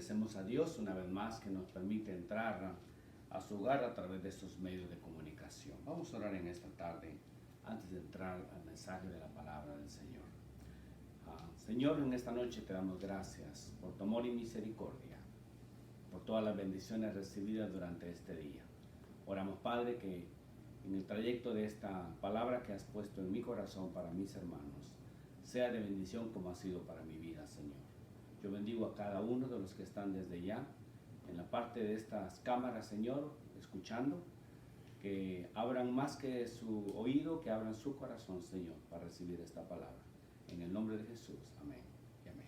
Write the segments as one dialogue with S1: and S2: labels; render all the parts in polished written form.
S1: Agradecemos a Dios una vez más que nos permite entrar a su hogar a través de estos medios de comunicación. Vamos a orar en esta tarde antes de entrar al mensaje de la palabra del Señor. Señor, en esta noche te damos gracias por tu amor y misericordia, por todas las bendiciones recibidas durante este día. Oramos, Padre, que en el trayecto de esta palabra que has puesto en mi corazón para mis hermanos, sea de bendición como ha sido para mi vida, Señor. Yo bendigo a cada uno de los que están desde ya en la parte de estas cámaras, Señor, escuchando, que abran más que su oído, que abran su corazón, Señor, para recibir esta palabra. En el nombre de Jesús, amén y amén.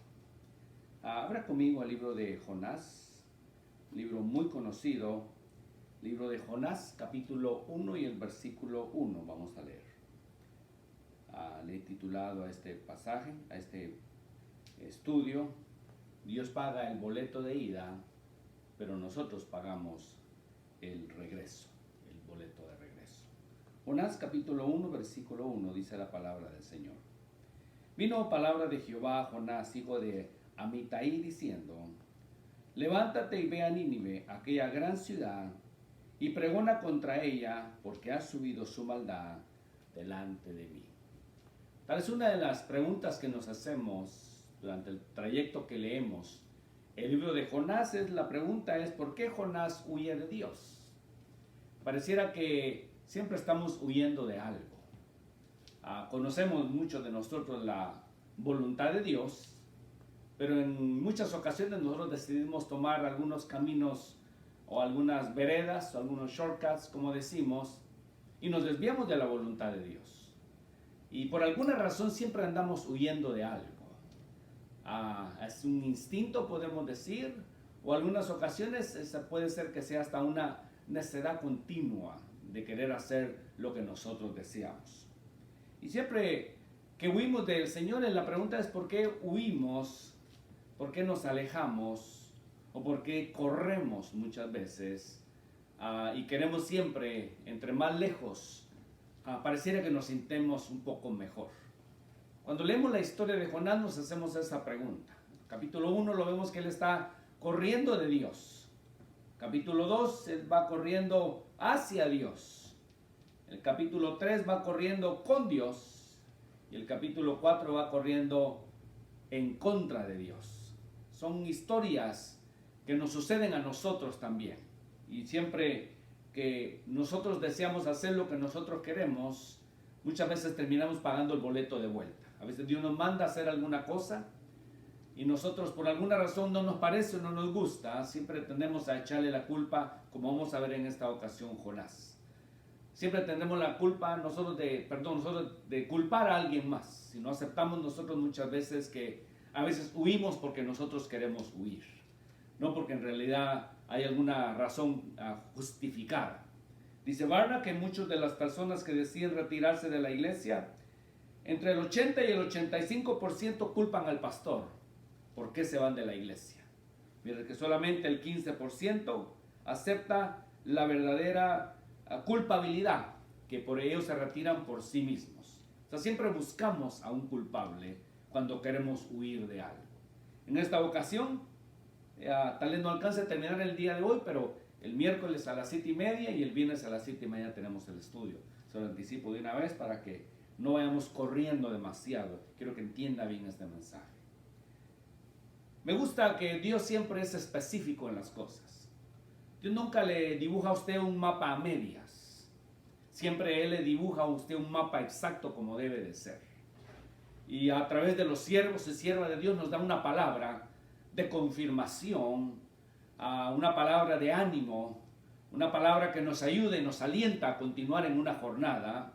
S1: Abra conmigo el libro de Jonás, libro muy conocido, libro de Jonás, capítulo 1 y el versículo 1, vamos a leer. Le he titulado a este pasaje, a este estudio, Dios paga el boleto de ida, pero nosotros pagamos el regreso, el boleto de regreso. Jonás capítulo 1, versículo 1, dice la palabra del Señor. Vino palabra de Jehová a Jonás, hijo de Amitai, diciendo: levántate y ve a Nínive, aquella gran ciudad, y pregona contra ella, porque ha subido su maldad delante de mí. Tal es una de las preguntas que nos hacemos durante el trayecto que leemos el libro de Jonás. La pregunta es: ¿por qué Jonás huye de Dios? Pareciera que siempre estamos huyendo de algo. Conocemos mucho de nosotros la voluntad de Dios, pero en muchas ocasiones nosotros decidimos tomar algunos caminos o algunas veredas o algunos shortcuts, como decimos, y nos desviamos de la voluntad de Dios. Y por alguna razón siempre andamos huyendo de algo. Es un instinto, podemos decir, o algunas ocasiones puede ser que sea hasta una necedad continua de querer hacer lo que nosotros deseamos. Y siempre que huimos del Señor, la pregunta es: ¿por qué huimos? ¿Por qué nos alejamos? ¿O por qué corremos muchas veces? Y queremos siempre, entre más lejos, pareciera que nos sintamos un poco mejor. Cuando leemos la historia de Jonás nos hacemos esa pregunta. Capítulo 1 lo vemos que él está corriendo de Dios. Capítulo 2 él va corriendo hacia Dios. El capítulo 3 va corriendo con Dios. Y el capítulo 4 va corriendo en contra de Dios. Son historias que nos suceden a nosotros también. Y siempre que nosotros deseamos hacer lo que nosotros queremos, muchas veces terminamos pagando el boleto de vuelta. A veces Dios nos manda a hacer alguna cosa y nosotros por alguna razón no nos parece o no nos gusta. Siempre tendemos a echarle la culpa, como vamos a ver en esta ocasión Jonás. Siempre tendremos la culpa nosotros de culpar a alguien más. Si no aceptamos nosotros muchas veces que a veces huimos porque nosotros queremos huir, no porque en realidad hay alguna razón justificada. Dice Barna que muchas de las personas que deciden retirarse de la iglesia, entre el 80 y el 85% culpan al pastor. ¿Por qué se van de la iglesia? Mientras que solamente el 15% acepta la verdadera culpabilidad, que por ello se retiran por sí mismos. O sea, siempre buscamos a un culpable cuando queremos huir de algo. En esta ocasión, tal vez no alcance a terminar el día de hoy, pero el miércoles a las 7:30 y el viernes a las 7:30 tenemos el estudio. Se lo anticipo de una vez para que no vayamos corriendo demasiado. Quiero que entienda bien este mensaje. Me gusta que Dios siempre es específico en las cosas. Dios nunca le dibuja a usted un mapa a medias. Siempre Él le dibuja a usted un mapa exacto como debe de ser. Y a través de los siervos y siervas de Dios nos da una palabra de confirmación, una palabra de ánimo, una palabra que nos ayuda y nos alienta a continuar en una jornada,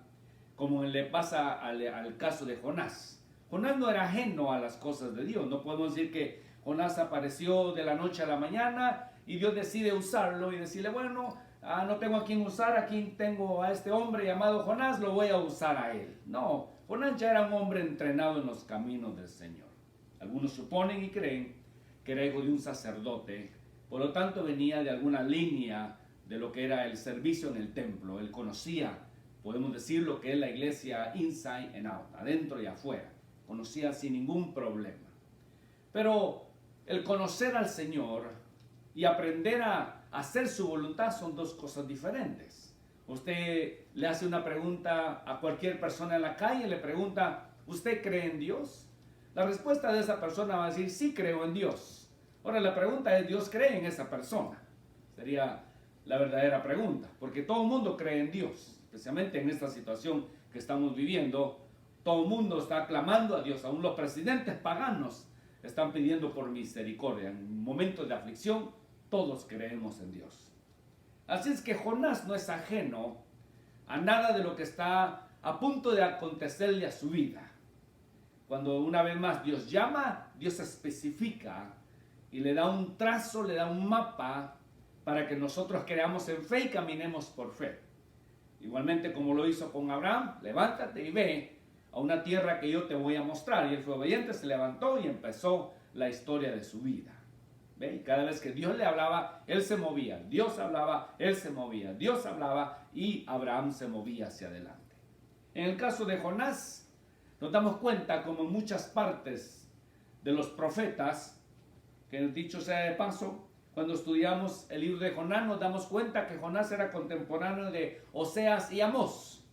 S1: como le pasa al caso de Jonás. Jonás no era ajeno a las cosas de Dios. No podemos decir que Jonás apareció de la noche a la mañana y Dios decide usarlo y decirle: bueno, no tengo a quién usar, aquí tengo a este hombre llamado Jonás, lo voy a usar a él. No, Jonás ya era un hombre entrenado en los caminos del Señor. Algunos suponen y creen que era hijo de un sacerdote, por lo tanto venía de alguna línea de lo que era el servicio en el templo. Él conocía, podemos decir, lo que es la iglesia inside and out, adentro y afuera. Conocía sin ningún problema. Pero el conocer al Señor y aprender a hacer su voluntad son dos cosas diferentes. Usted le hace una pregunta a cualquier persona en la calle, le pregunta, ¿usted cree en Dios? La respuesta de esa persona va a decir, sí creo en Dios. Ahora la pregunta es, ¿Dios cree en esa persona? Sería la verdadera pregunta, porque todo el mundo cree en Dios, especialmente en esta situación que estamos viviendo. Todo el mundo está clamando a Dios, aún los presidentes paganos están pidiendo por misericordia. En momentos de aflicción, todos creemos en Dios. Así es que Jonás no es ajeno a nada de lo que está a punto de acontecerle a su vida. Cuando una vez más Dios llama, Dios especifica y le da un trazo, le da un mapa para que nosotros creamos en fe y caminemos por fe. Igualmente como lo hizo con Abraham, levántate y ve a una tierra que yo te voy a mostrar. Y él fue obediente, se levantó y empezó la historia de su vida. ¿Ve? Y cada vez que Dios le hablaba, él se movía. Dios hablaba, él se movía. Dios hablaba y Abraham se movía hacia adelante. En el caso de Jonás, nos damos cuenta como en muchas partes de los profetas, que dicho sea de paso, cuando estudiamos el libro de Jonás nos damos cuenta que Jonás era contemporáneo de Oseas y Amós.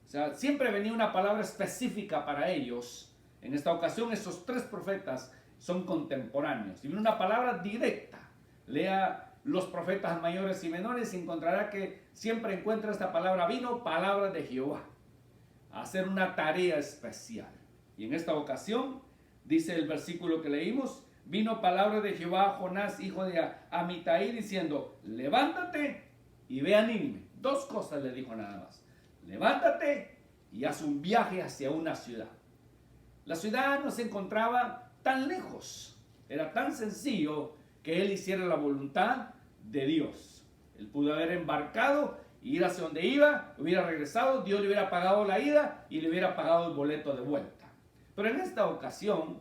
S1: O sea, siempre venía una palabra específica para ellos. En esta ocasión esos tres profetas son contemporáneos. Y viene una palabra directa. Lea los profetas mayores y menores y encontrará que siempre encuentra esta palabra, vino palabra de Jehová, a hacer una tarea especial. Y en esta ocasión, dice el versículo que leímos, vino palabra de Jehová a Jonás, hijo de Amitai, diciendo, levántate y ve a Nínive. Dos cosas le dijo nada más. Levántate y haz un viaje hacia una ciudad. La ciudad no se encontraba tan lejos. Era tan sencillo que él hiciera la voluntad de Dios. Él pudo haber embarcado, ir hacia donde iba, hubiera regresado, Dios le hubiera pagado la ida y le hubiera pagado el boleto de vuelta. Pero en esta ocasión,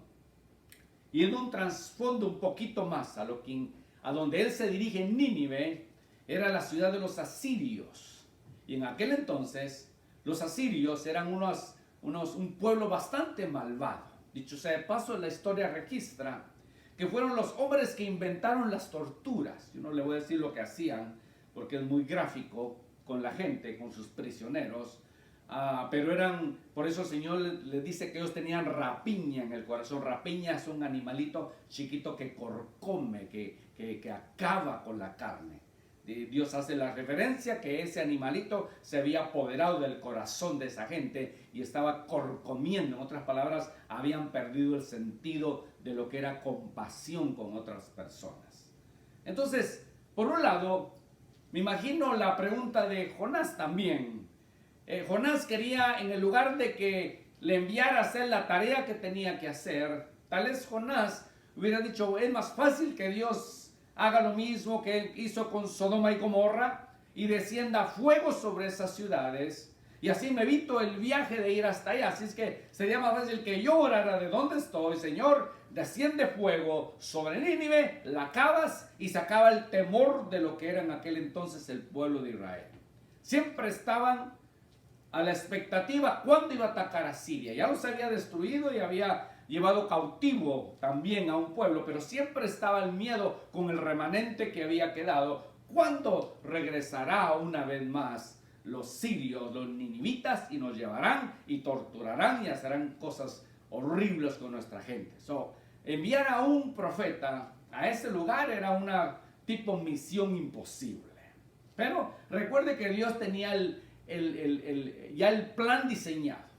S1: y en un trasfondo un poquito más a donde él se dirige, en Nínive, era la ciudad de los asirios. Y en aquel entonces, los asirios eran un pueblo bastante malvado. Dicho sea de paso, la historia registra que fueron los hombres que inventaron las torturas. Yo no le voy a decir lo que hacían, porque es muy gráfico con la gente, con sus prisioneros. Pero por eso el Señor les dice que ellos tenían rapiña en el corazón. Rapiña es un animalito chiquito que corcome, que acaba con la carne. Dios hace la referencia que ese animalito se había apoderado del corazón de esa gente y estaba corcomiendo. En otras palabras, habían perdido el sentido de lo que era compasión con otras personas. Entonces, por un lado, me imagino la pregunta de Jonás también. Jonás quería, en el lugar de que le enviara a hacer la tarea que tenía que hacer, tal vez Jonás hubiera dicho, es más fácil que Dios haga lo mismo que él hizo con Sodoma y Gomorra y descienda fuego sobre esas ciudades, y así me evito el viaje de ir hasta allá. Así es que sería más fácil que yo orara de donde estoy, Señor, desciende fuego sobre Nínive, la acabas, y se acaba el temor de lo que era en aquel entonces el pueblo de Israel. Siempre estaban a la expectativa cuándo iba a atacar a Siria. Ya los había destruido y había llevado cautivo también a un pueblo, pero siempre estaba el miedo con el remanente que había quedado. ¿Cuándo regresará una vez más los sirios, los ninivitas, y nos llevarán y torturarán y harán cosas horribles con nuestra gente? Enviar a un profeta a ese lugar era una tipo misión imposible. Pero recuerde que Dios tenía ya el plan diseñado.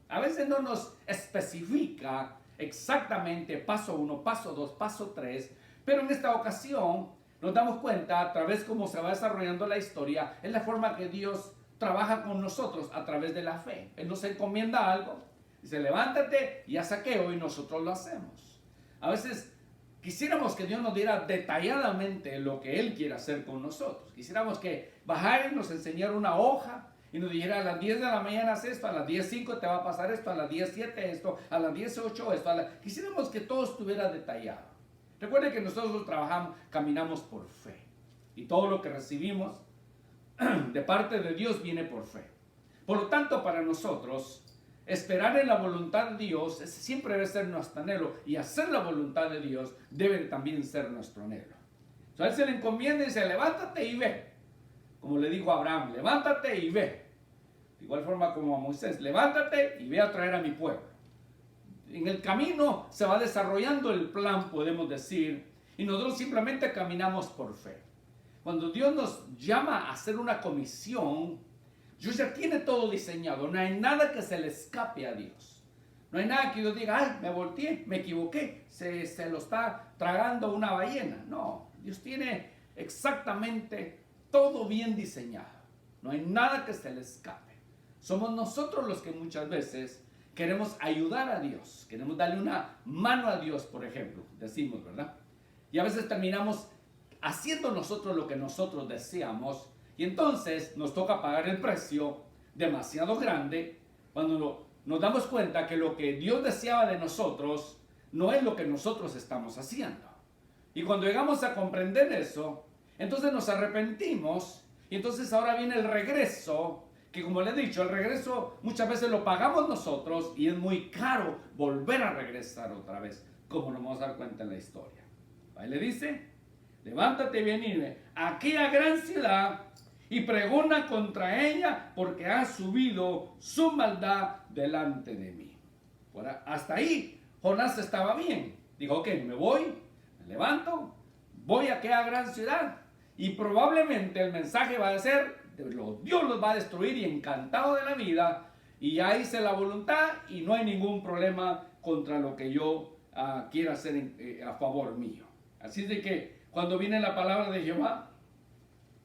S1: A veces no nos especifica exactamente paso 1, paso 2, paso 3, pero en esta ocasión nos damos cuenta, a través de cómo se va desarrollando la historia, es la forma que Dios trabaja con nosotros a través de la fe. Él nos encomienda algo, dice, levántate y haz aquello, y nosotros lo hacemos. A veces quisiéramos que Dios nos diera detalladamente lo que Él quiere hacer con nosotros. Quisiéramos que bajara y nos enseñara una hoja y nos dijera, a las 10 de la mañana haz esto, a las 10:05 te va a pasar esto, a las 10:07 esto, a las 10:08 esto. Quisiéramos que todo estuviera detallado. Recuerde que nosotros caminamos por fe. Y todo lo que recibimos de parte de Dios viene por fe. Por lo tanto, para nosotros esperar en la voluntad de Dios siempre debe ser nuestro anhelo, y hacer la voluntad de Dios debe también ser nuestro anhelo. Entonces a él se le encomienda y dice, levántate y ve. Como le dijo a Abraham, levántate y ve. De igual forma como a Moisés, levántate y ve a traer a mi pueblo. En el camino se va desarrollando el plan, podemos decir, y nosotros simplemente caminamos por fe. Cuando Dios nos llama a hacer una comisión, Dios ya tiene todo diseñado. No hay nada que se le escape a Dios. No hay nada que Dios diga, ay, me volteé, me equivoqué, se lo está tragando una ballena. No, Dios tiene exactamente todo bien diseñado. No hay nada que se le escape. Somos nosotros los que muchas veces queremos ayudar a Dios. Queremos darle una mano a Dios, por ejemplo. Decimos, ¿verdad? Y a veces terminamos haciendo nosotros lo que nosotros deseamos. Y entonces nos toca pagar el precio demasiado grande cuando nos damos cuenta que lo que Dios deseaba de nosotros no es lo que nosotros estamos haciendo. Y cuando llegamos a comprender eso, entonces nos arrepentimos y entonces ahora viene el regreso, que como le he dicho, el regreso muchas veces lo pagamos nosotros y es muy caro volver a regresar otra vez, como nos vamos a dar cuenta en la historia. Ahí le dice, levántate y ven a aquella gran ciudad y pregona contra ella porque ha subido su maldad delante de mí. Ahora, hasta ahí Jonás estaba bien. Dijo, ok, me voy, me levanto, voy a aquella gran ciudad y probablemente el mensaje va a ser, Dios los va a destruir y encantado de la vida y ya hice la voluntad y no hay ningún problema contra lo que yo quiera hacer a favor mío. Así de que cuando viene la palabra de Jehová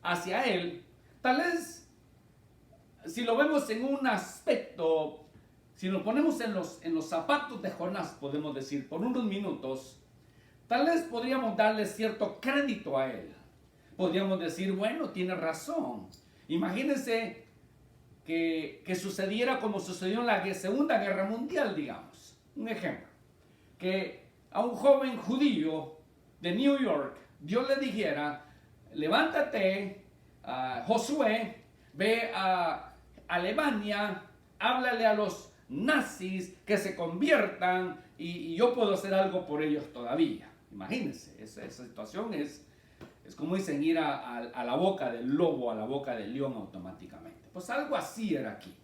S1: hacia él, tal vez si lo vemos en un aspecto, si nos ponemos en los zapatos de Jonás, podemos decir por unos minutos, tal vez podríamos darle cierto crédito a él. Podríamos decir, bueno, tiene razón. Imagínense que sucediera como sucedió en la Segunda Guerra Mundial, digamos. Un ejemplo, que a un joven judío de New York, Dios le dijera, levántate, Josué, ve a Alemania, háblale a los nazis que se conviertan y yo puedo hacer algo por ellos todavía. Imagínense, esa situación es como dicen, ir a la boca del lobo, a la boca del león automáticamente. Pues algo así era aquí.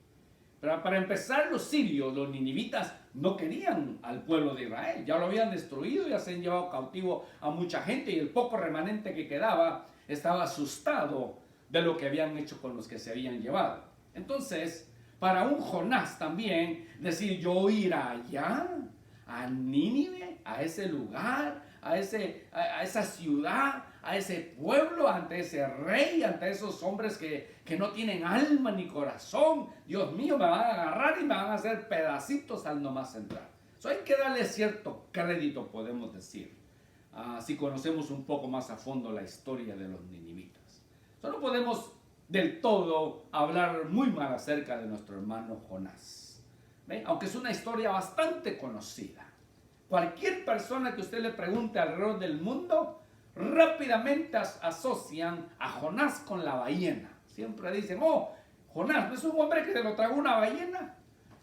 S1: Pero para empezar, los sirios, los ninivitas, no querían al pueblo de Israel. Ya lo habían destruido, ya se han llevado cautivo a mucha gente y el poco remanente que quedaba estaba asustado de lo que habían hecho con los que se habían llevado. Entonces, para un Jonás también, decir yo ir allá, a Nínive, a ese lugar, a esa ciudad, a ese pueblo, ante ese rey, ante esos hombres que no tienen alma ni corazón. Dios mío, me van a agarrar y me van a hacer pedacitos al nomás entrar. Hay que darle cierto crédito, podemos decir, si conocemos un poco más a fondo la historia de los ninivitas. No podemos del todo hablar muy mal acerca de nuestro hermano Jonás. ¿Ve? Aunque es una historia bastante conocida. Cualquier persona que usted le pregunte alrededor del mundo, rápidamente asocian a Jonás con la ballena. Siempre dicen, oh, Jonás, ¿no es un hombre que se lo tragó una ballena?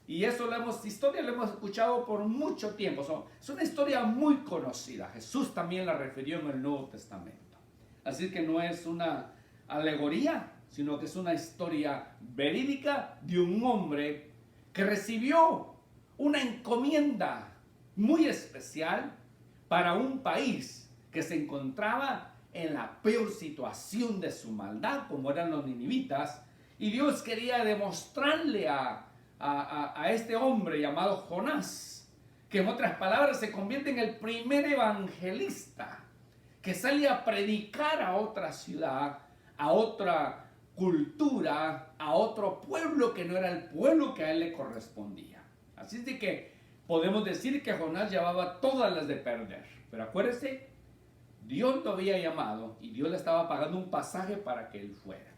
S1: Y eso historia lo hemos escuchado por mucho tiempo. Es una historia muy conocida. Jesús también la refirió en el Nuevo Testamento. Así que no es una alegoría, sino que es una historia verídica de un hombre que recibió una encomienda muy especial para un país que se encontraba en la peor situación de su maldad, como eran los ninivitas, y Dios quería demostrarle a este hombre llamado Jonás, que en otras palabras se convierte en el primer evangelista que sale a predicar a otra ciudad, a otra cultura, a otro pueblo que no era el pueblo que a él le correspondía. Así es de que podemos decir que Jonás llevaba todas las de perder. Pero acuérdese, Dios lo había llamado y Dios le estaba pagando un pasaje para que él fuera.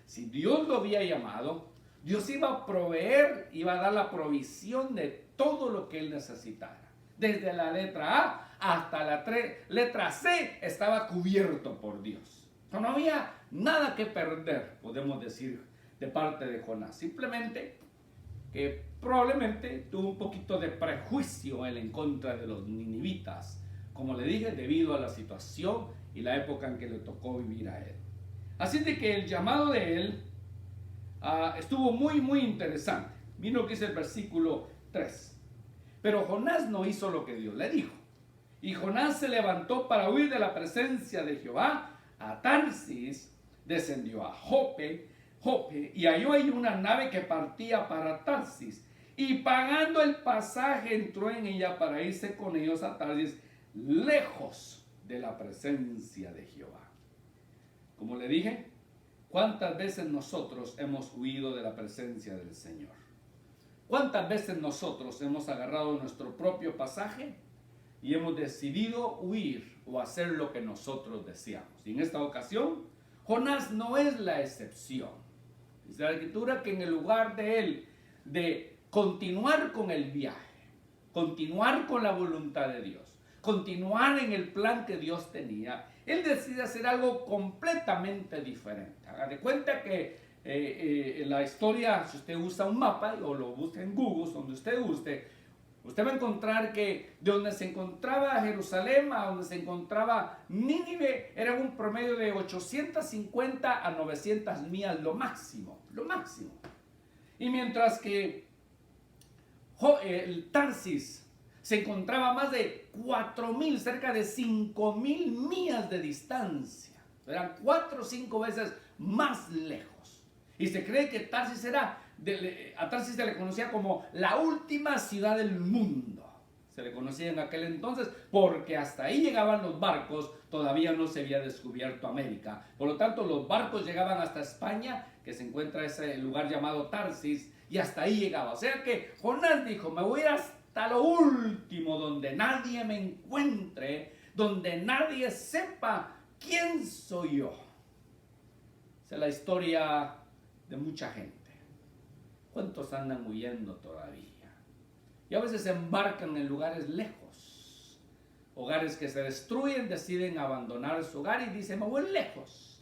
S1: Si Dios lo había llamado, Dios iba a proveer, iba a dar la provisión de todo lo que él necesitara. Desde la letra A hasta la letra C estaba cubierto por Dios. No había nada que perder, podemos decir, de parte de Jonás. Simplemente probablemente tuvo un poquito de prejuicio en contra de los ninivitas, como le dije, debido a la situación y la época en que le tocó vivir a él. Así de que el llamado de él estuvo muy interesante. Miren lo que dice el versículo 3. Pero Jonás no hizo lo que Dios le dijo. Y Jonás se levantó para huir de la presencia de Jehová a Tarsis, descendió a Jope, y halló ahí una nave que partía para Tarsis. Y pagando el pasaje entró en ella para irse con ellos a Tarsis, lejos de la presencia de Jehová. Como le dije, ¿cuántas veces nosotros hemos huido de la presencia del Señor? ¿Cuántas veces nosotros hemos agarrado nuestro propio pasaje y hemos decidido huir o hacer lo que nosotros deseamos? Y en esta ocasión, Jonás no es la excepción. Dice la Escritura que en el lugar de él, de continuar con el viaje, continuar con la voluntad de Dios, continuar en el plan que Dios tenía, él decide hacer algo completamente diferente. Haga de cuenta que en la historia, si usted usa un mapa o lo busca en Google, donde usted guste, usted va a encontrar que de donde se encontraba Jerusalén a donde se encontraba Nínive era un promedio de 850 a 900 millas, lo máximo. Y mientras que el Tarsis se encontraba a más de 4.000, cerca de 5.000 millas de distancia, eran 4 o 5 veces más lejos. Y se cree que Tarsis a Tarsis se le conocía como la última ciudad del mundo. Se le conocía en aquel entonces porque hasta ahí llegaban los barcos, todavía no se había descubierto América. Por lo tanto, los barcos llegaban hasta España, que se encuentra ese lugar llamado Tarsis, y hasta ahí llegaba. O sea que Jonás dijo, me voy a ir hasta lo último, donde nadie me encuentre, donde nadie sepa quién soy yo. Esa es la historia de mucha gente. ¿Cuántos andan huyendo todavía? Y a veces se embarcan en lugares lejos, hogares que se destruyen, deciden abandonar su hogar y dicen, me voy lejos,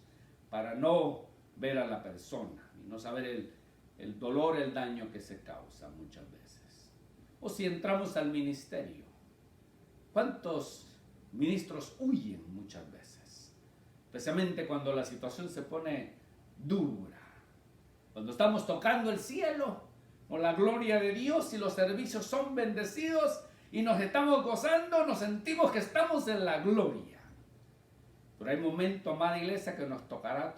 S1: para no ver a la persona y no saber el dolor, el daño que se causa muchas veces. O si entramos al ministerio, ¿cuántos ministros huyen muchas veces? Especialmente cuando la situación se pone dura. Cuando estamos tocando el cielo con la gloria de Dios y los servicios son bendecidos y nos estamos gozando, nos sentimos que estamos en la gloria. Pero hay momentos, amada iglesia, que nos tocará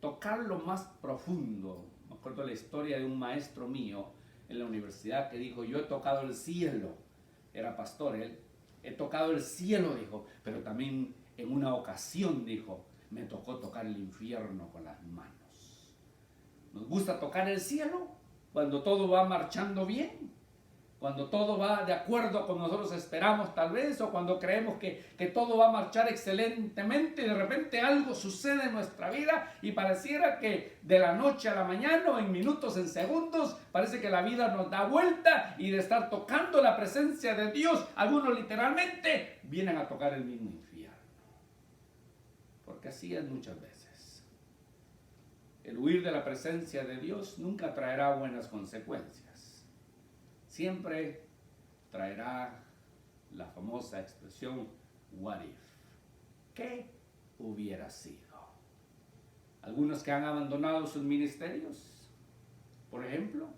S1: tocar lo más profundo. Me acuerdo la historia de un maestro mío en la universidad que dijo, yo he tocado el cielo. Era pastor él. He tocado el cielo, dijo, pero también en una ocasión, dijo, me tocó tocar el infierno con las manos. Nos gusta tocar el cielo cuando todo va marchando bien, cuando todo va de acuerdo con nosotros esperamos tal vez, o cuando creemos que todo va a marchar excelentemente y de repente algo sucede en nuestra vida y pareciera que de la noche a la mañana o en minutos, en segundos, parece que la vida nos da vuelta y de estar tocando la presencia de Dios, algunos literalmente vienen a tocar el mismo infierno. Porque así es muchas veces. El huir de la presencia de Dios nunca traerá buenas consecuencias. Siempre traerá la famosa expresión, what if? ¿Qué hubiera sido? Algunos que han abandonado sus ministerios, por ejemplo,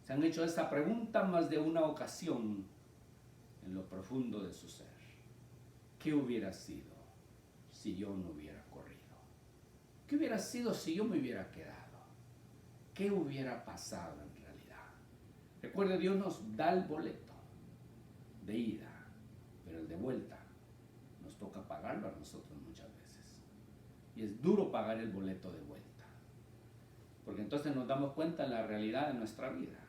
S1: se han hecho esta pregunta más de una ocasión en lo profundo de su ser. ¿Qué hubiera sido si yo no hubiera corrido? ¿Qué hubiera sido si yo me hubiera quedado? ¿Qué hubiera pasado en realidad? Recuerde, Dios nos da el boleto de ida, pero el de vuelta nos toca pagarlo a nosotros muchas veces. Y es duro pagar el boleto de vuelta, porque entonces nos damos cuenta de la realidad de nuestra vida.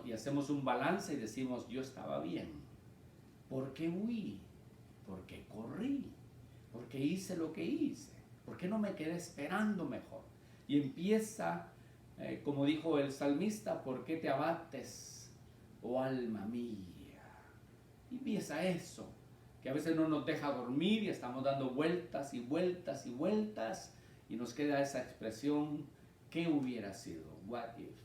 S1: Y hacemos un balance y decimos, yo estaba bien. ¿Por qué huí? ¿Por qué corrí? ¿Por qué hice lo que hice? ¿Por qué no me quedé esperando mejor? Y empieza, como dijo el salmista, ¿por qué te abates, oh alma mía? Y empieza eso, que a veces no nos deja dormir y estamos dando vueltas y vueltas y vueltas y nos queda esa expresión, ¿qué hubiera sido? What if?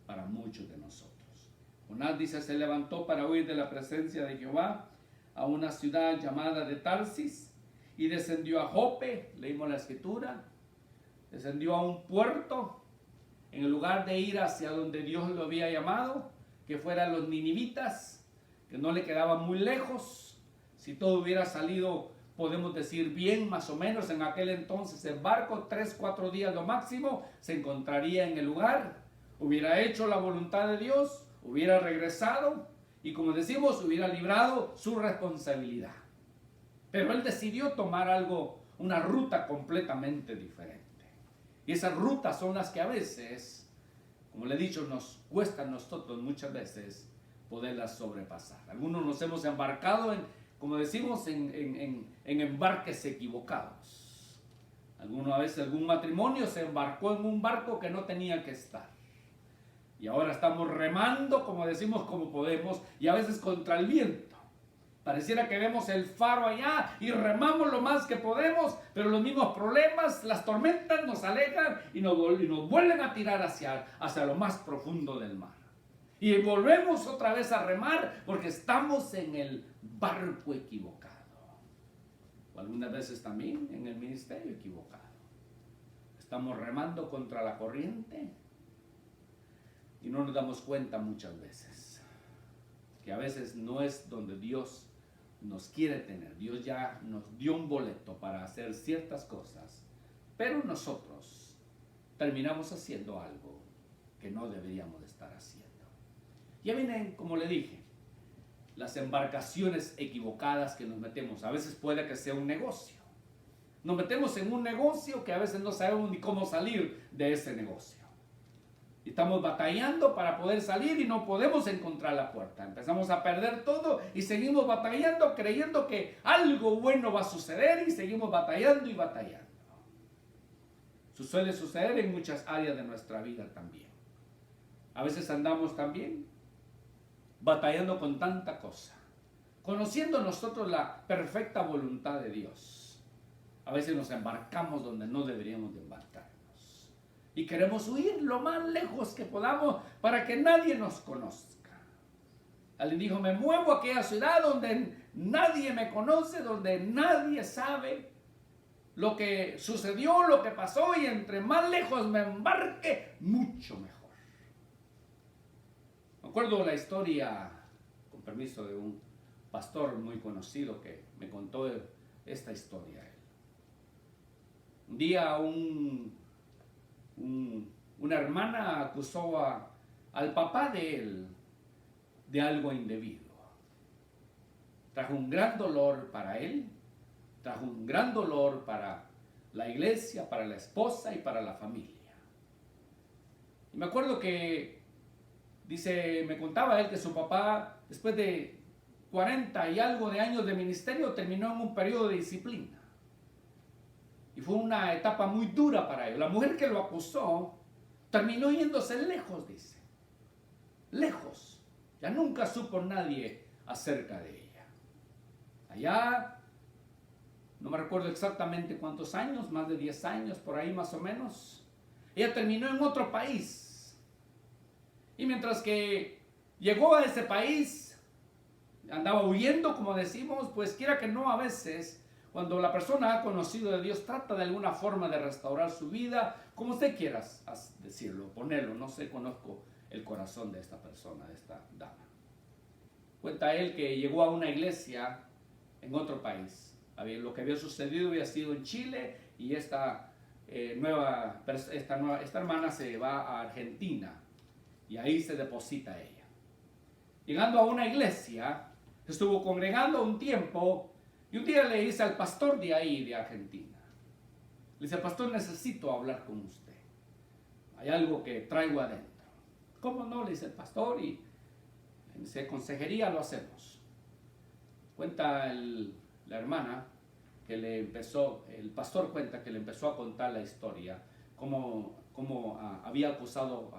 S1: para muchos de nosotros. Jonás dice, se levantó para huir de la presencia de Jehová a una ciudad llamada de Tarsis y descendió a Jope, leímos la escritura, descendió a un puerto en el lugar de ir hacia donde Dios lo había llamado, que fueran los ninivitas, que no le quedaban muy lejos. Si todo hubiera salido, podemos decir bien, más o menos en aquel entonces el barco, 3-4 días lo máximo, se encontraría en el lugar, hubiera hecho la voluntad de Dios, hubiera regresado y, como decimos, hubiera librado su responsabilidad. Pero él decidió tomar una ruta completamente diferente. Y esas rutas son las que a veces, como le he dicho, nos cuesta a nosotros muchas veces poderlas sobrepasar. Algunos nos hemos embarcado como decimos, en embarques equivocados. A veces algún matrimonio se embarcó en un barco que no tenía que estar. Y ahora estamos remando, como decimos, como podemos, y a veces contra el viento. Pareciera que vemos el faro allá y remamos lo más que podemos, pero los mismos problemas, las tormentas nos alejan y nos vuelven a tirar hacia lo más profundo del mar. Y volvemos otra vez a remar porque estamos en el barco equivocado. O algunas veces también en el ministerio equivocado. Estamos remando contra la corriente y no nos damos cuenta muchas veces que a veces no es donde Dios nos quiere tener. Dios ya nos dio un boleto para hacer ciertas cosas, pero nosotros terminamos haciendo algo que no deberíamos de estar haciendo. Ya vienen, como le dije, las embarcaciones equivocadas que nos metemos. A veces puede que sea un negocio. Nos metemos en un negocio que a veces no sabemos ni cómo salir de ese negocio. Y estamos batallando para poder salir y no podemos encontrar la puerta. Empezamos a perder todo y seguimos batallando creyendo que algo bueno va a suceder y seguimos batallando y batallando. Eso suele suceder en muchas áreas de nuestra vida también. A veces andamos también batallando con tanta cosa, conociendo nosotros la perfecta voluntad de Dios. A veces nos embarcamos donde no deberíamos de embarcarnos y queremos huir lo más lejos que podamos para que nadie nos conozca. Alguien dijo, me muevo a aquella ciudad donde nadie me conoce, donde nadie sabe lo que sucedió, lo que pasó, y entre más lejos me embarque, mucho mejor. Me acuerdo la historia, con permiso, de un pastor muy conocido que me contó esta historia. Un día una hermana acusó al papá de él de algo indebido. Trajo un gran dolor para él, trajo un gran dolor para la iglesia, para la esposa y para la familia. Y me acuerdo que me contaba él que su papá, después de 40 y algo de años de ministerio, terminó en un periodo de disciplina. Y fue una etapa muy dura para él. La mujer que lo acusó terminó yéndose lejos, dice. Lejos. Ya nunca supo nadie acerca de ella. Allá, no me recuerdo exactamente cuántos años, más de 10 años, por ahí más o menos. Ella terminó en otro país. Y mientras que llegó a ese país, andaba huyendo, como decimos, pues quiera que no, a veces, cuando la persona ha conocido de Dios, trata de alguna forma de restaurar su vida, como usted quiera decirlo, ponerlo. No sé, conozco el corazón de esta persona, de esta dama. Cuenta él que llegó a una iglesia en otro país. Lo que había sucedido había sido en Chile, y esta hermana se va a Argentina. Y ahí se deposita ella. Llegando a una iglesia, estuvo congregando un tiempo, y un día le dice al pastor de ahí, de Argentina, le dice, pastor, necesito hablar con usted. Hay algo que traigo adentro. ¿Cómo no? Le dice el pastor, y en esa consejería lo hacemos. Cuenta la hermana que el pastor cuenta que le empezó a contar la historia, cómo había acusado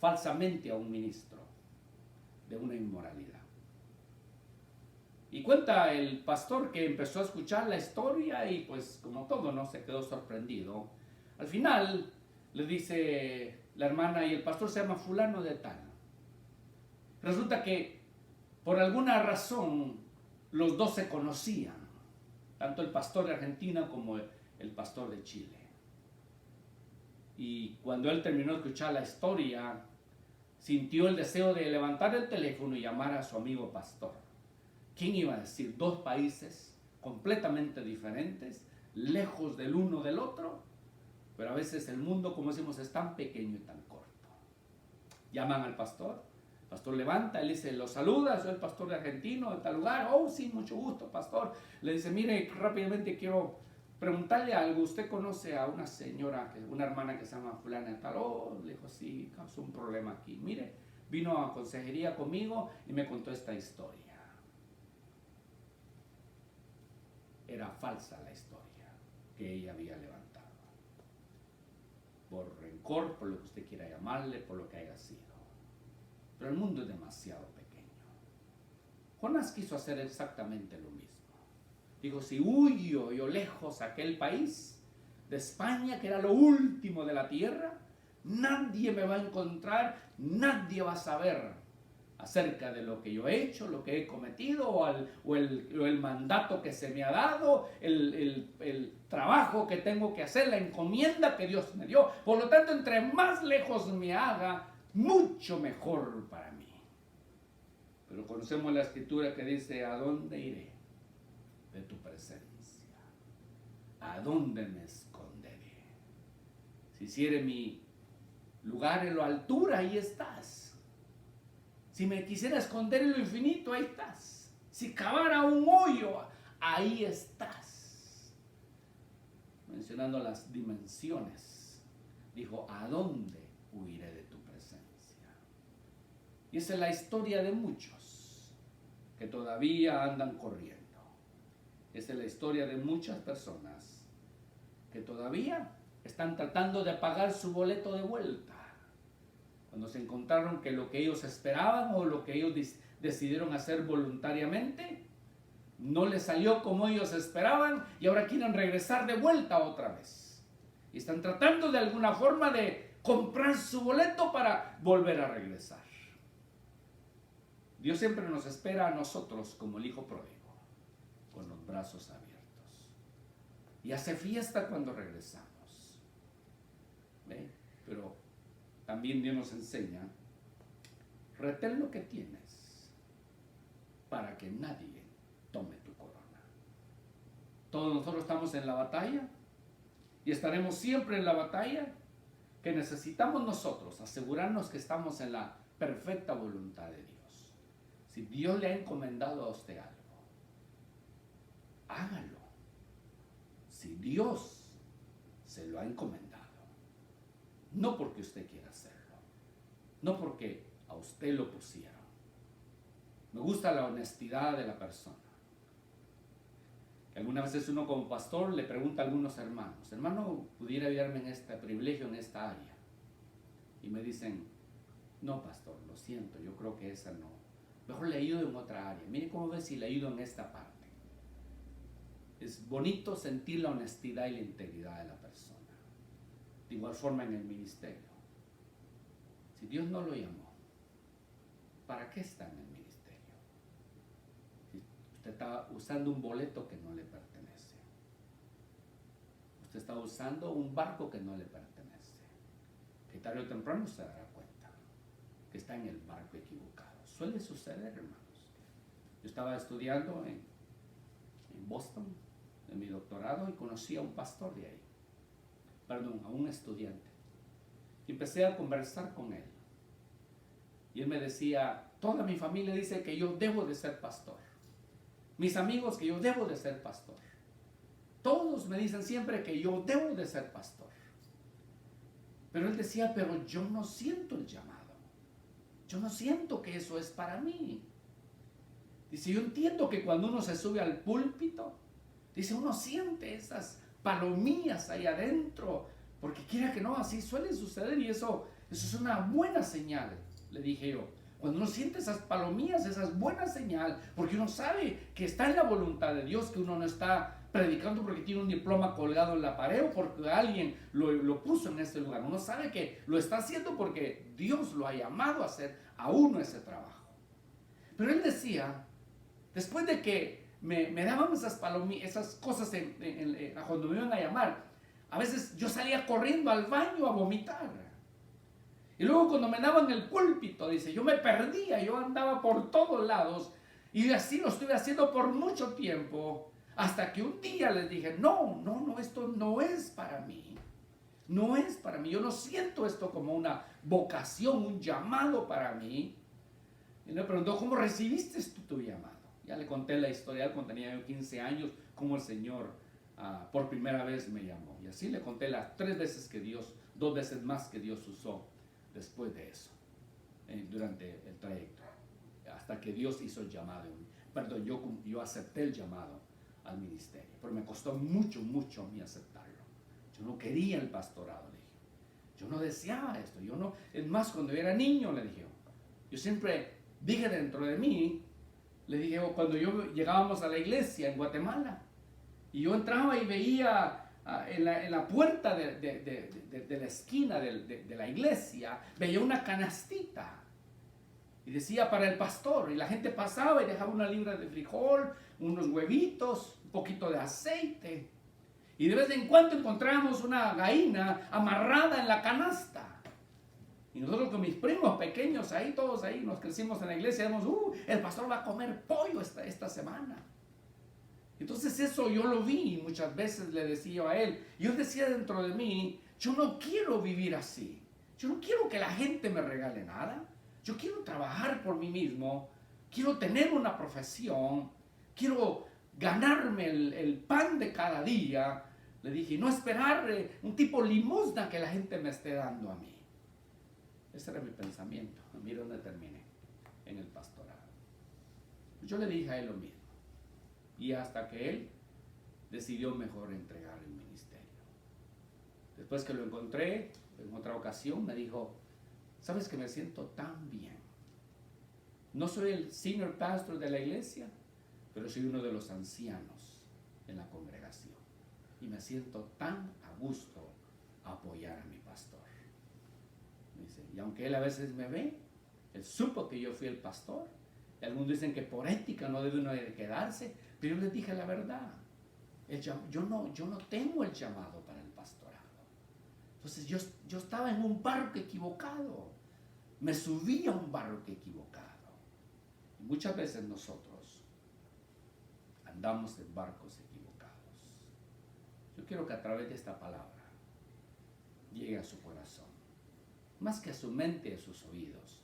S1: falsamente a un ministro de una inmoralidad. Y cuenta el pastor que empezó a escuchar la historia y, pues, como todo, no se quedó sorprendido. Al final le dice la hermana, y el pastor se llama fulano de tal. Resulta que por alguna razón los dos se conocían, tanto el pastor de Argentina como el pastor de Chile. Y cuando él terminó de escuchar la historia, sintió el deseo de levantar el teléfono y llamar a su amigo pastor. ¿Quién iba a decir? Dos países completamente diferentes, lejos del uno del otro, pero a veces el mundo, como decimos, es tan pequeño y tan corto. Llaman al pastor, el pastor levanta, él dice, lo saluda, soy el pastor de Argentino, de tal lugar. Oh, sí, mucho gusto, pastor. Le dice, mire, rápidamente quiero preguntarle algo. ¿Usted conoce a una señora, una hermana que se llama fulana de tal? Oh, le dijo, sí, causó un problema aquí. Mire, vino a consejería conmigo y me contó esta historia. Era falsa la historia que ella había levantado. Por rencor, por lo que usted quiera llamarle, por lo que haya sido. Pero el mundo es demasiado pequeño. Jonás quiso hacer exactamente lo mismo. Dijo, si huyo yo lejos a aquel país de España, que era lo último de la tierra, nadie me va a encontrar, nadie va a saber acerca de lo que yo he hecho, lo que he cometido, o el mandato que se me ha dado, el trabajo que tengo que hacer, la encomienda que Dios me dio. Por lo tanto, entre más lejos me haga, mucho mejor para mí. Pero conocemos la escritura que dice, ¿a dónde iré de tu presencia? ¿A dónde me esconderé? Si hiciere mi lugar en la altura, ahí estás. Si me quisiera esconder en lo infinito, ahí estás. Si cavara un hoyo, ahí estás. Mencionando las dimensiones, dijo, ¿a dónde huiré de tu presencia? Y esa es la historia de muchos que todavía andan corriendo. Esa es la historia de muchas personas que todavía están tratando de pagar su boleto de vuelta. Cuando se encontraron que lo que ellos esperaban o lo que ellos decidieron hacer voluntariamente no les salió como ellos esperaban y ahora quieren regresar de vuelta otra vez. Y están tratando de alguna forma de comprar su boleto para volver a regresar. Dios siempre nos espera a nosotros como el hijo pródigo, con los brazos abiertos. Y hace fiesta cuando regresamos. ¿Ve? Pero también Dios nos enseña, retén lo que tienes para que nadie tome tu corona. Todos nosotros estamos en la batalla y estaremos siempre en la batalla que necesitamos nosotros asegurarnos que estamos en la perfecta voluntad de Dios. Si Dios le ha encomendado a usted algo, hágalo. Si Dios se lo ha encomendado, no porque usted quiera hacerlo, no porque a usted lo pusieron. Me gusta la honestidad de la persona. Que algunas veces uno como pastor le pregunta a algunos hermanos, hermano, ¿pudiera ayudarme en este privilegio, en esta área? Y me dicen, no pastor, lo siento, yo creo que esa no. Mejor le ayudo en otra área. Mire cómo ve si le ayudo en esta parte. Es bonito sentir la honestidad y la integridad de la persona. De igual forma en el ministerio. Si Dios no lo llamó, ¿para qué está en el ministerio? Si usted está usando un boleto que no le pertenece. Usted está usando un barco que no le pertenece. Que tarde o temprano se dará cuenta que está en el barco equivocado. Suele suceder, hermanos. Yo estaba estudiando en Boston, en mi doctorado, y conocí a un pastor de ahí. A un estudiante. Y empecé a conversar con él. Y él me decía, toda mi familia dice que yo debo de ser pastor. Mis amigos que yo debo de ser pastor. Todos me dicen siempre que yo debo de ser pastor. Pero él decía, pero yo no siento el llamado. Yo no siento que eso es para mí. Dice, yo entiendo que cuando uno se sube al púlpito, dice, uno siente esas palomillas ahí adentro, porque quiera que no, así suele suceder y eso es una buena señal, le dije yo. Cuando uno siente esas palomillas, esa es buena señal, porque uno sabe que está en la voluntad de Dios, que uno no está predicando porque tiene un diploma colgado en la pared o porque alguien lo puso en ese lugar. Uno sabe que lo está haciendo porque Dios lo ha llamado a hacer a uno ese trabajo. Pero él decía, después de que me daban esas cosas cuando me iban a llamar, a veces yo salía corriendo al baño a vomitar. Y luego cuando me daban el púlpito, dice, yo me perdía, yo andaba por todos lados. Y así lo estuve haciendo por mucho tiempo, hasta que un día les dije, no, esto no es para mí. No es para mí, yo no siento esto como una vocación, un llamado para mí. Y me preguntó, ¿cómo recibiste tu llamado? Ya le conté la historia cuando tenía yo 15 años, cómo el Señor por primera vez me llamó. Y así le conté las 3 veces que Dios, 2 veces más que Dios usó después de eso, durante el trayecto, hasta que Dios hizo el llamado. Perdón, yo acepté el llamado al ministerio, pero me costó mucho a mí aceptarlo. Yo no quería el pastorado, le dije. Yo no deseaba esto. Es más, cuando yo era niño, le dije, yo siempre dije dentro de mí, le dije, cuando llegábamos a la iglesia en Guatemala, y yo entraba y veía en la puerta de la esquina de la iglesia, veía una canastita y decía para el pastor, y la gente pasaba y dejaba una libra de frijol, unos huevitos, un poquito de aceite, y de vez en cuando encontrábamos una gallina amarrada en la canasta. Y nosotros con mis primos pequeños ahí, todos ahí, nos crecimos en la iglesia, y decíamos, el pastor va a comer pollo esta semana. Entonces eso yo lo vi y muchas veces le decía a él, yo decía dentro de mí, yo no quiero vivir así, yo no quiero que la gente me regale nada, yo quiero trabajar por mí mismo, quiero tener una profesión, quiero ganarme el pan de cada día. Le dije, no esperar un tipo limosna que la gente me esté dando a mí. Ese era mi pensamiento. Mira dónde terminé, en el pastorado. Yo le dije a él lo mismo. Y hasta que él decidió mejor entregar el ministerio. Después que lo encontré, en otra ocasión, me dijo, ¿sabes que me siento tan bien? No soy el senior pastor de la iglesia, pero soy uno de los ancianos en la congregación. Y me siento tan a gusto a apoyar a mi pastor. Me dice, y aunque él a veces me ve, él supo que yo fui el pastor. Y algunos dicen que por ética no debe uno de quedarse, pero yo les dije la verdad. Yo no tengo el llamado para el pastorado. Entonces yo estaba en un barco equivocado. Me subí a un barco equivocado. Y muchas veces nosotros andamos en barcos equivocados. Yo quiero que a través de esta palabra llegue a su corazón. Más que a su mente y a sus oídos,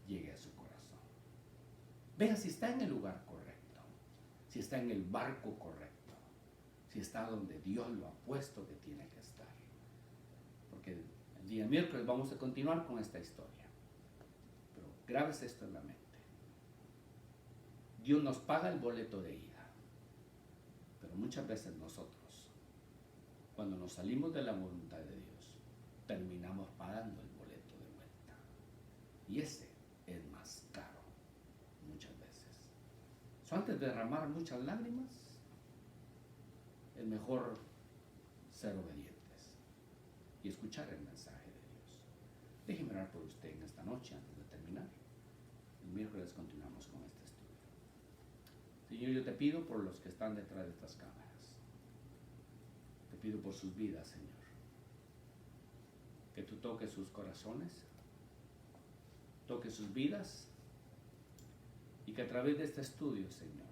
S1: llegue a su corazón. Vea si está en el lugar correcto, si está en el barco correcto, si está donde Dios lo ha puesto que tiene que estar. Porque el día miércoles vamos a continuar con esta historia. Pero grábese esto en la mente. Dios nos paga el boleto de ida, pero muchas veces nosotros, cuando nos salimos de la voluntad de Dios, terminamos pagando el boleto de vuelta. Y ese es más caro muchas veces. Antes de derramar muchas lágrimas, es mejor ser obedientes y escuchar el mensaje de Dios. Déjeme orar por usted en esta noche antes de terminar. El miércoles continuamos con este estudio. Señor, yo te pido por los que están detrás de estas cámaras. Te pido por sus vidas, Señor. Que tú toques sus corazones, toques sus vidas, y que a través de este estudio, Señor,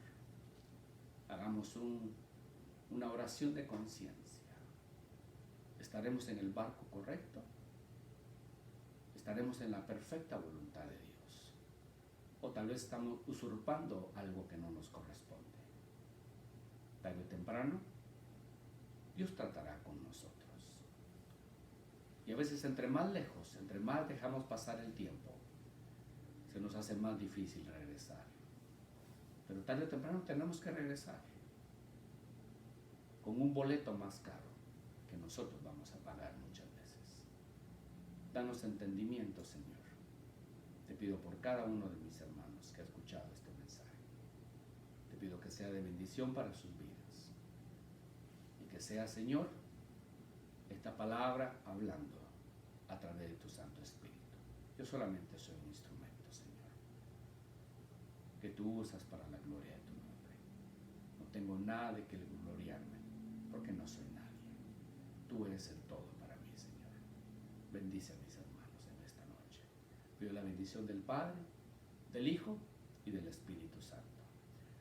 S1: hagamos una oración de conciencia. ¿Estaremos en el barco correcto? ¿Estaremos en la perfecta voluntad de Dios? ¿O tal vez estamos usurpando algo que no nos corresponde? Tarde o temprano, Dios tratará con nosotros. Y a veces entre más lejos, entre más dejamos pasar el tiempo, se nos hace más difícil regresar. Pero tarde o temprano tenemos que regresar con un boleto más caro que nosotros vamos a pagar muchas veces. Danos entendimiento, Señor. Te pido por cada uno de mis hermanos que ha escuchado este mensaje. Te pido que sea de bendición para sus vidas. Que sea, Señor, esta palabra hablando a través de tu Santo Espíritu. Yo solamente soy un instrumento, Señor, que tú usas para la gloria de tu nombre. No tengo nada de que gloriarme, porque no soy nadie. Tú eres el todo para mí, Señor. Bendice a mis hermanos en esta noche. Pido la bendición del Padre, del Hijo y del Espíritu Santo.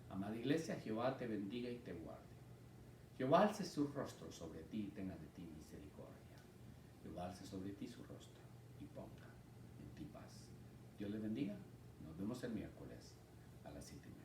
S1: Amada Iglesia, Jehová te bendiga y te guarde. Jehová alce su rostro sobre ti y tenga de ti misericordia. Jehová alce sobre ti su rostro y ponga en ti paz. Dios le bendiga. Nos vemos el miércoles a las 7:30.